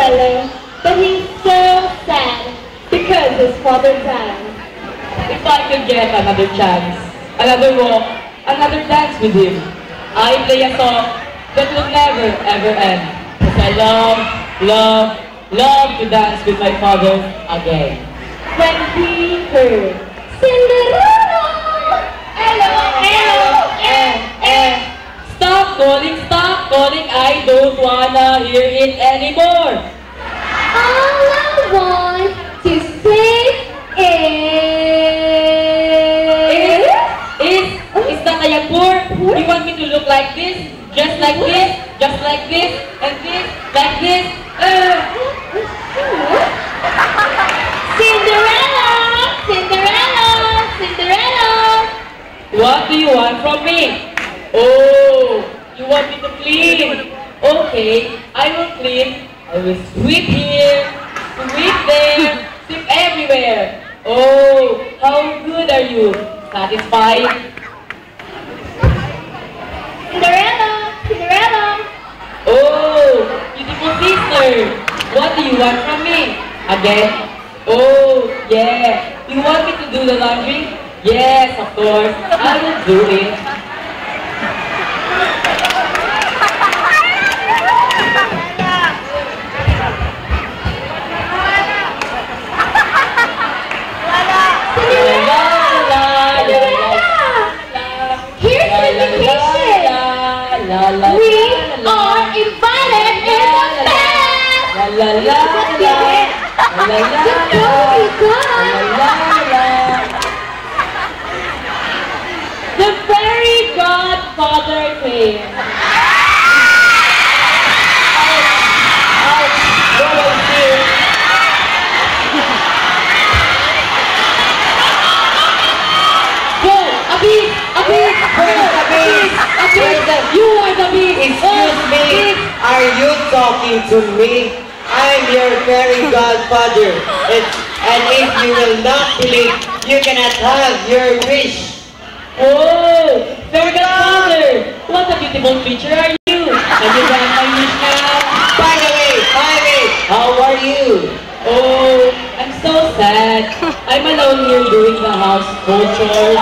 Cinderella, but he's so sad because his father died. If I could get another chance, another walk, another dance with him, I'd play a song that will never ever end. Because I love to dance with my father again. When he heard Cinderella, Stop calling, I don't wanna hear it anymore. all I want to say Is that I am poor? You want me to look like this? Just like this? Just like this? And this? Like this? Cinderella, Cinderella, Cinderella. What do you want from me? Oh, you want me to clean? Okay, I will clean. I will sweep here, sweep there, sweep everywhere. Oh, how good are you? Satisfied? Cinderella, Cinderella. Oh, beautiful sister. What do you want from me? Again? Oh, yeah. You want me to do the laundry? Yes, of course. I will do it. Here's the invitation. We are invited in the best. The fairy godfather came. You are the beast! Excuse me, are you talking to me? I'm your fairy godfather. And if you will not believe, you cannot have your wish. Oh, fairy godfather! What a beautiful creature are you! Can you grant my wish now? By the way, how are you? Oh, I'm so sad. I'm alone here doing the household chores.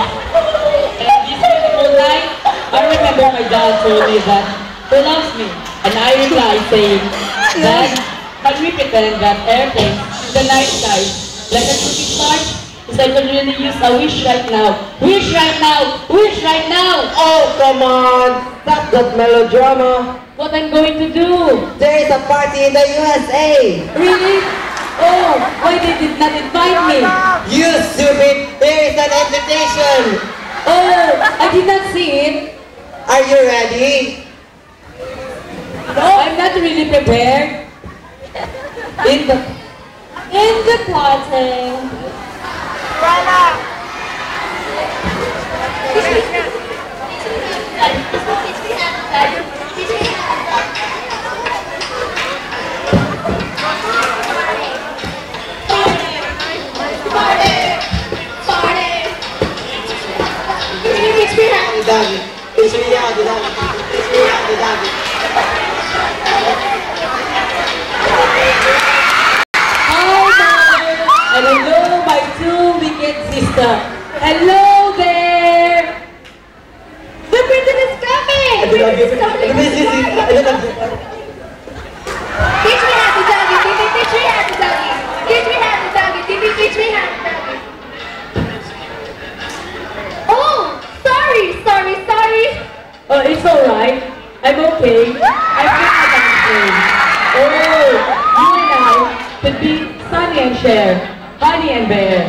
And this beautiful night, I remember my dad told me that he loves me. And I replied saying, Dad, can we pretend that airplanes in the night sky, like a shooting star? Because I could really use a wish right now. Wish right now! Wish right now! Oh, come on. Stop that melodrama. What I'm going to do? There is a party in the USA. Really? Oh, why they did not invite me? You stupid. There is an invitation. Oh, I did not see it. Are you ready? No, I'm not really prepared. In the plotting. It's me out, And hello, my two wicked sister. Hello there. The princess is coming. The princess is coming. Teach me how to doggy. Teach me how to doggy. Teach me how to doggy. Teach me how to doggy. Oh, sorry. Oh, it's alright. I'm okay. I feel like I'm okay. Oh, you and I could be Sunny and Cher. Honey and Bear.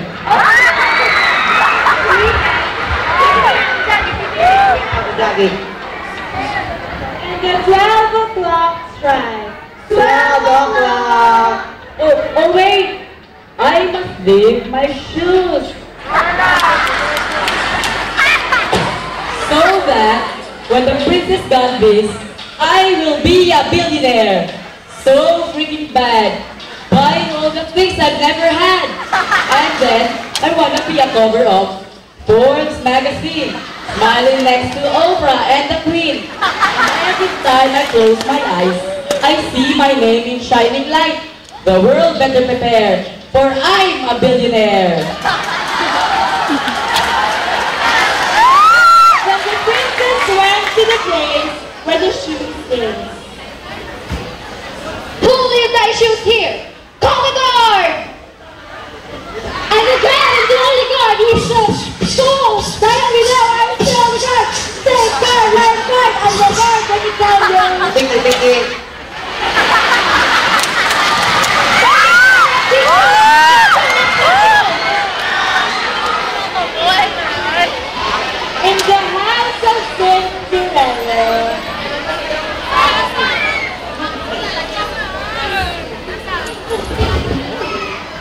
And the 12 o'clock strike. 12 o'clock. Oh, wait. I must leave my shoes. So that when the princess got this, I will be a billionaire. So freaking bad. Buying all the things I've never had. And then, I wanna be a cover of Forbes magazine, smiling next to Oprah and the Queen. And every time I close my eyes, I see my name in shining light. The world better prepare, for I'm a billionaire. When the princess went to the place where the shoes is. Who leave thy shoes here? Call the guard! And the guard is the only guard. He says, so, right over there, I will tell the guard. Say, guard, left guard, and the guard, let me tell you. Tiki. In the house of Cinderella.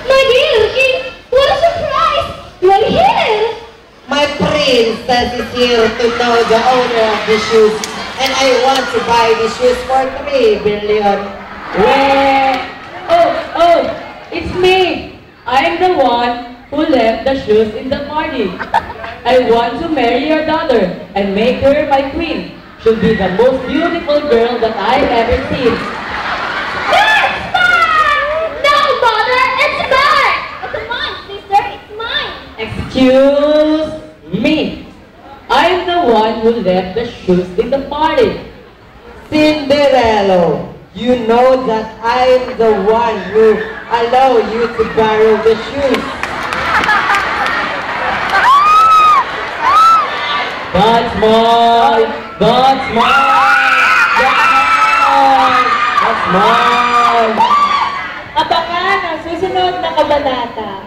My dear king, what a surprise! You are here! My princess is here to know the owner of the shoes, and I want to buy the shoes for 3 billion. Where? Oh, it's me. I'm the one who left the shoes in the party. I want to marry your daughter and make her my queen. She'll be the most beautiful girl that I've ever seen. It's mine! No, mother, it's mine! It's mine, sister, it's mine! Excuse me. I'm the one who left the shoes in the party. Cinderella, you know that I'm the one who allow you to borrow the shoes. That's mine! That's mine! That's mine! Abangan ang susunod na kabanata.